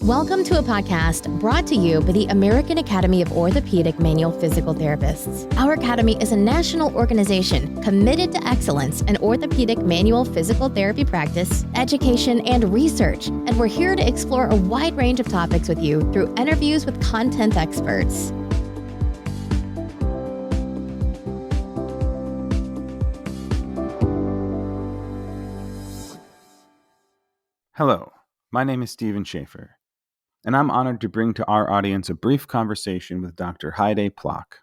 Welcome to a podcast brought to you by the American Academy of Orthopaedic Manual Physical Therapists. Our academy is a national organization committed to excellence in orthopedic manual physical therapy practice, education, and research, and we're here to explore a wide range of topics with you through interviews with content experts. Hello, my name is Stephen Shaffer, and I'm honored to bring to our audience a brief conversation with Dr. Haideh Plock.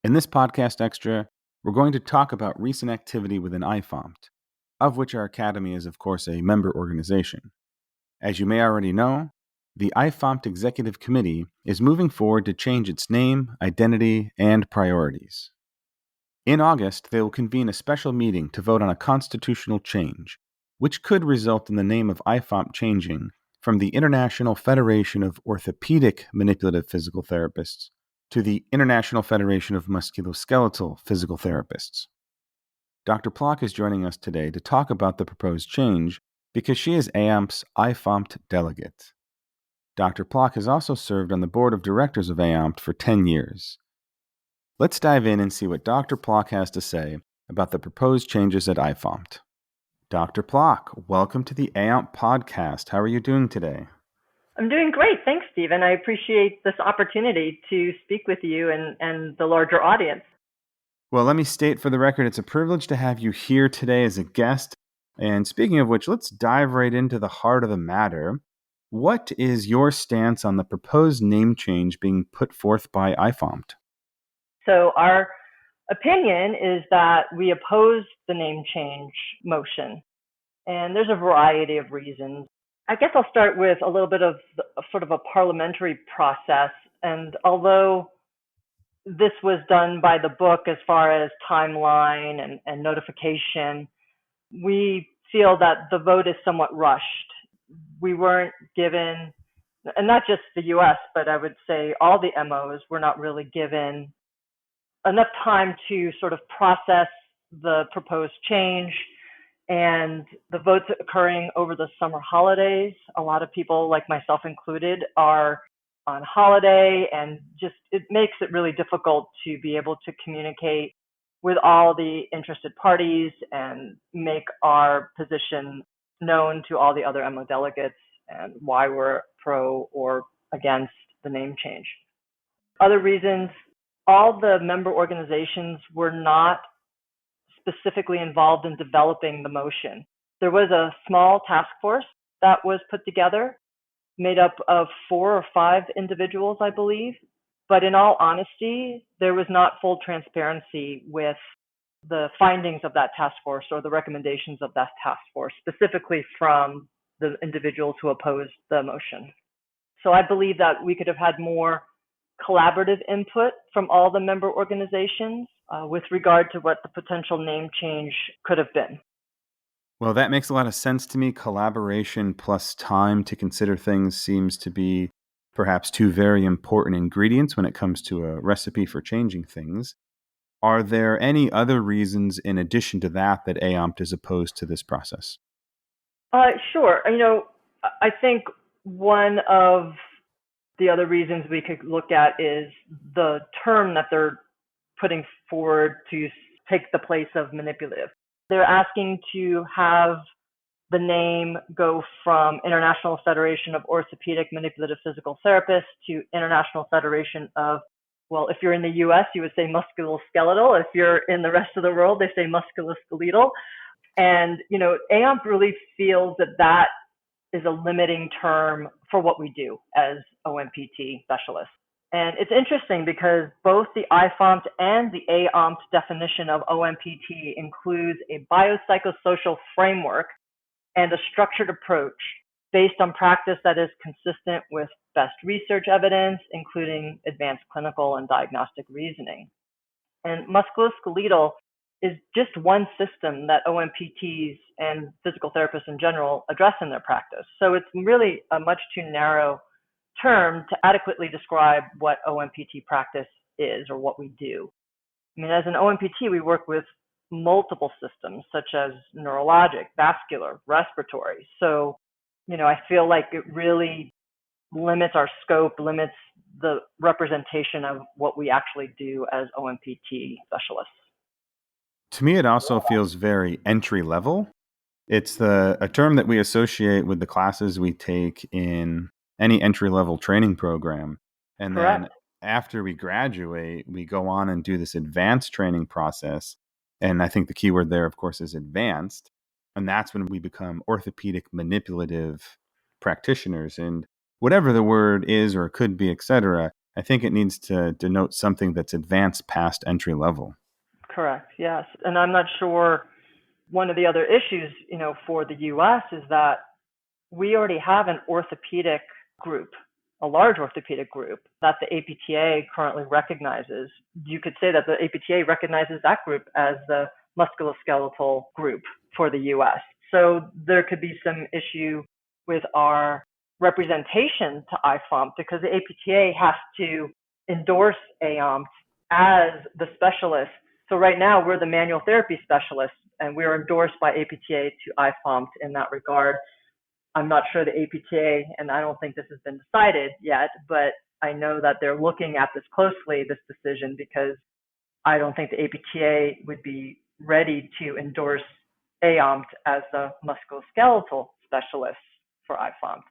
In this podcast extra, we're going to talk about recent activity within IFOMPT, of which our academy is, of course, a member organization. As you may already know, the IFOMPT Executive Committee is moving forward to change its name, identity, and priorities. In August, they will convene a special meeting to vote on a constitutional change, which could result in the name of IFOMPT changing from the International Federation of Orthopaedic Manipulative Physical Therapists to the International Federation of Musculoskeletal Physical Therapists. Dr. Plock is joining us today to talk about the proposed change because she is AAOMPT's IFOMPT Delegate. Dr. Plock has also served on the board of directors of AAOMPT for 10 years. Let's dive in and see what Dr. Plock has to say about the proposed changes at IFOMPT. Dr. Plock, welcome to the AAOMPT podcast. How are you doing today? I'm doing great. Thanks, Stephen. I appreciate this opportunity to speak with you and the larger audience. Well, let me state for the record, it's a privilege to have you here today as a guest. And speaking of which, let's dive right into the heart of the matter. What is your stance on the proposed name change being put forth by IFOMPT? So our opinion is that we oppose the name change motion, and there's a variety of reasons. I guess I'll start with a little bit of sort of a parliamentary process, and although this was done by the book as far as timeline and notification, we feel that the vote is somewhat rushed. We weren't given, and not just the US, but I would say all the MOs were not really given enough time to sort of process the proposed change, and the votes occurring over the summer holidays. A lot of people, like myself included, are on holiday, and just it makes it really difficult to be able to communicate with all the interested parties and make our position known to all the other MO delegates and why we're pro or against the name change. Other reasons: all the member organizations were not specifically involved in developing the motion. There was a small task force that was put together, made up of 4 or 5 individuals, I believe. But in all honesty, there was not full transparency with the findings of that task force or the recommendations of that task force, specifically from the individuals who opposed the motion. So I believe that we could have had more collaborative input from all the member organizations with regard to what the potential name change could have been. Well, that makes a lot of sense to me. Collaboration plus time to consider things seems to be perhaps 2 very important ingredients when it comes to a recipe for changing things. Are there any other reasons in addition to that AAOMPT is opposed to this process? Sure. I think one of the other reasons we could look at is the term that they're putting forward to take the place of manipulative. They're asking to have the name go from International Federation of Orthopaedic Manipulative Physical Therapists to International Federation of, well, if you're in the US, you would say musculoskeletal. If you're in the rest of the world, they say musculoskeletal. And, AAOMPT really feels that is a limiting term for what we do as OMPT specialists. And it's interesting because both the IFOMPT and the AAOMPT definition of OMPT includes a biopsychosocial framework and a structured approach based on practice that is consistent with best research evidence, including advanced clinical and diagnostic reasoning. And musculoskeletal is just one system that OMPTs and physical therapists in general address in their practice. So it's really a much too narrow term to adequately describe what OMPT practice is or what we do. As an OMPT, we work with multiple systems such as neurologic, vascular, respiratory. So, I feel like it really limits our scope, limits the representation of what we actually do as OMPT specialists. To me, it also feels very entry level. It's a term that we associate with the classes we take in any entry level training program. And Correct. then after we graduate, we go on and do this advanced training process. And I think the key word there, of course, is advanced. And that's when we become orthopedic manipulative practitioners. And whatever the word is or could be, et cetera, I think it needs to denote something that's advanced past entry level. Correct. Yes. And I'm not sure, one of the other issues, for the US is that we already have an orthopedic group, a large orthopedic group that the APTA currently recognizes. You could say that the APTA recognizes that group as the musculoskeletal group for the US. So there could be some issue with our representation to IFOMPT because the APTA has to endorse AAOMPT as the specialist. So right now we're the manual therapy specialists and we're endorsed by APTA to IFOMPT in that regard. I'm not sure the APTA, and I don't think this has been decided yet, but I know that they're looking at this closely, this decision, because I don't think the APTA would be ready to endorse AAOMPT as the musculoskeletal specialist for IFOMPT.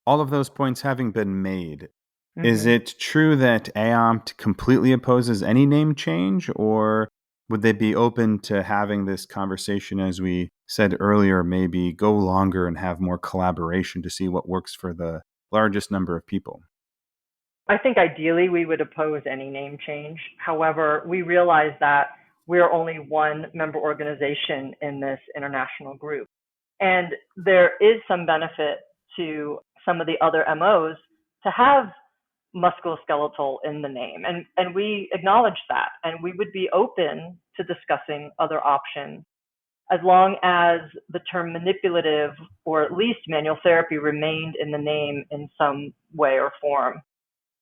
All of those points having been made, is it true that AAOMPT completely opposes any name change, or would they be open to having this conversation, as we said earlier, maybe go longer and have more collaboration to see what works for the largest number of people? I think ideally we would oppose any name change. However, we realize that we're only one member organization in this international group. And there is some benefit to some of the other MOs to have musculoskeletal in the name. And we acknowledge that. And we would be open to discussing other options as long as the term manipulative or at least manual therapy remained in the name in some way or form.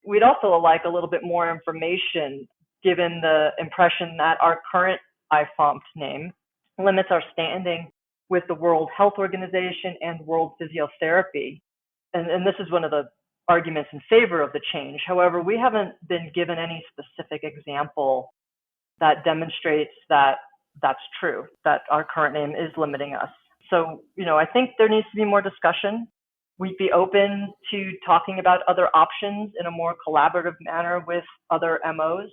We'd also like a little bit more information given the impression that our current IFOMPT name limits our standing with the World Health Organization and World Physiotherapy. And this is one of the arguments in favor of the change. However, we haven't been given any specific example that demonstrates that that's true, that our current name is limiting us. So, I think there needs to be more discussion. We'd be open to talking about other options in a more collaborative manner with other MOs,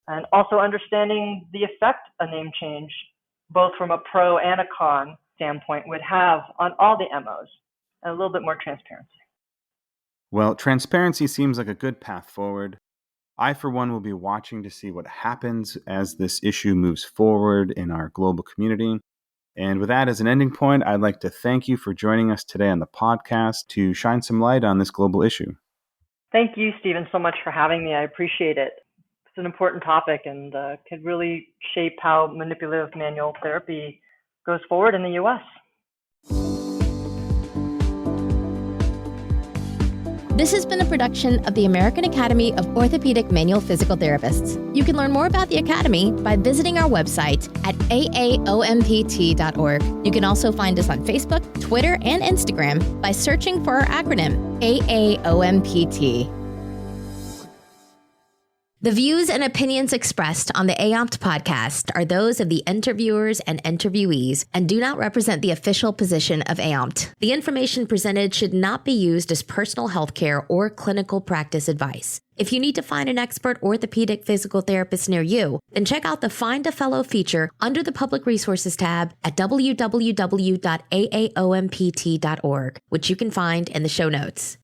and also understanding the effect a name change, both from a pro and a con standpoint, would have on all the MOs, and a little bit more transparency. Well, transparency seems like a good path forward. I, for one, will be watching to see what happens as this issue moves forward in our global community. And with that as an ending point, I'd like to thank you for joining us today on the podcast to shine some light on this global issue. Thank you, Stephen, so much for having me. I appreciate it. It's an important topic and could really shape how manipulative manual therapy goes forward in the U.S. This has been a production of the American Academy of Orthopaedic Manual Physical Therapists. You can learn more about the Academy by visiting our website at AAOMPT.org. You can also find us on Facebook, Twitter, and Instagram by searching for our acronym, AAOMPT. The views and opinions expressed on the AAOMPT podcast are those of the interviewers and interviewees and do not represent the official position of AAOMPT. The information presented should not be used as personal healthcare or clinical practice advice. If you need to find an expert orthopedic physical therapist near you, then check out the Find a Fellow feature under the Public Resources tab at www.AAOMPT.org, which you can find in the show notes.